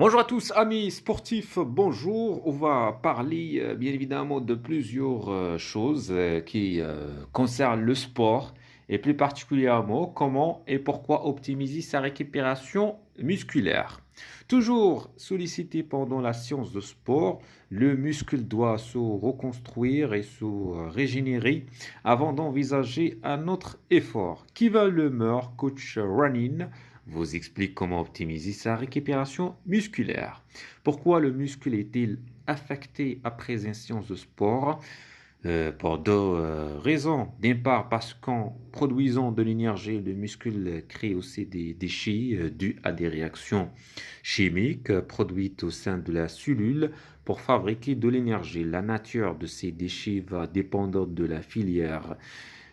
Bonjour à tous, amis sportifs, bonjour. On va parler bien évidemment de plusieurs choses qui concernent le sport et plus particulièrement comment et pourquoi optimiser sa récupération musculaire. Toujours sollicité pendant la séance de sport, le muscle doit se reconstruire et se régénérer avant d'envisager un autre effort. Kevin Lemeur, coach running, vous explique comment optimiser sa récupération musculaire. Pourquoi le muscle est-il affecté après une séance de sport? Pour deux raisons. D'une part, parce qu'en produisant de l'énergie, le muscle crée aussi des déchets dus à des réactions chimiques produites au sein de la cellule pour fabriquer de l'énergie. La nature de ces déchets va dépendre de la filière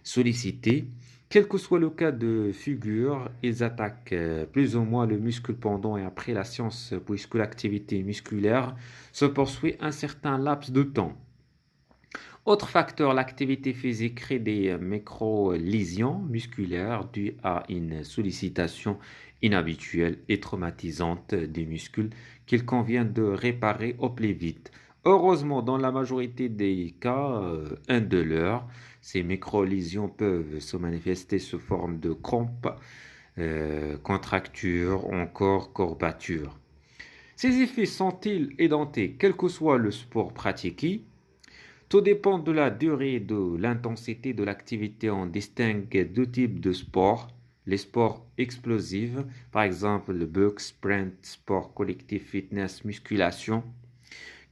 sollicitée. Quel que soit le cas de figure, ils attaquent plus ou moins le muscle pendant et après la séance puisque l'activité musculaire se poursuit un certain laps de temps. Autre facteur, l'activité physique crée des micro-lésions musculaires dues à une sollicitation inhabituelle et traumatisante des muscles qu'il convient de réparer au plus vite. Heureusement, dans la majorité des cas indolores, ces micro-lésions peuvent se manifester sous forme de crampes, contractures ou encore courbatures. Ces effets sont-ils édentés, quel que soit le sport pratiqué? Tout dépend de la durée et de l'intensité de l'activité. On distingue deux types de sports. Les sports explosifs, par exemple le box, sprint, sport collectif, fitness, musculation,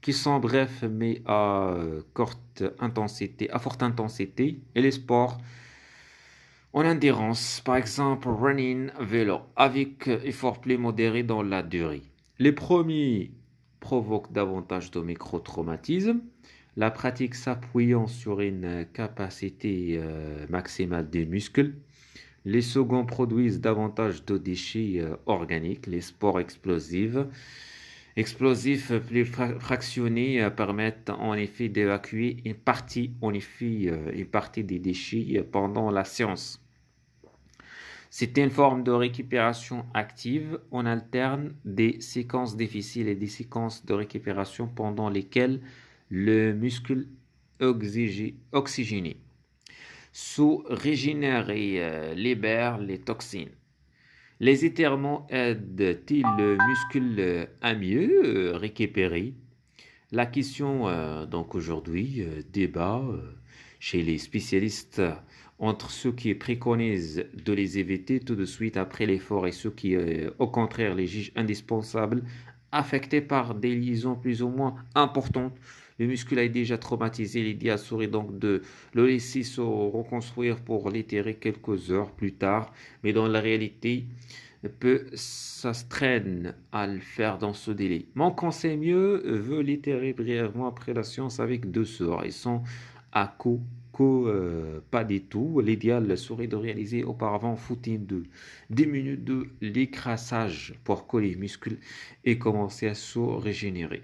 qui sont brefs mais à forte intensité, et les sports en endurance, par exemple running, vélo, avec effort plus modéré dans la durée. Les premiers provoquent davantage de micro-traumatismes, la pratique s'appuyant sur une capacité maximale des muscles. Les seconds produisent davantage de déchets organiques. Les sports explosifs plus fractionnés permettent en effet d'évacuer une partie des déchets pendant la séance. C'est une forme de récupération active. On alterne des séquences difficiles et des séquences de récupération pendant lesquelles le muscle oxygéné se régénère et libère les toxines. Les étirements aident-ils le muscle à mieux récupérer? La question, donc aujourd'hui, débat chez les spécialistes entre ceux qui préconisent de les éviter tout de suite après l'effort et ceux qui, au contraire, les jugent indispensables, affectés par des liaisons plus ou moins importantes. Le muscle est déjà traumatisé, l'idéal serait donc de le laisser se reconstruire pour l'étirer quelques heures plus tard, mais dans la réalité, peut s'astreindre à le faire dans ce délai. Mon conseil mieux veut l'étirer brièvement après la séance avec 2 heures et sans à coup pas du tout. L'idéal serait de réaliser auparavant footing de 10 minutes de l'écrasage pour que les muscles aient commencé à se régénérer.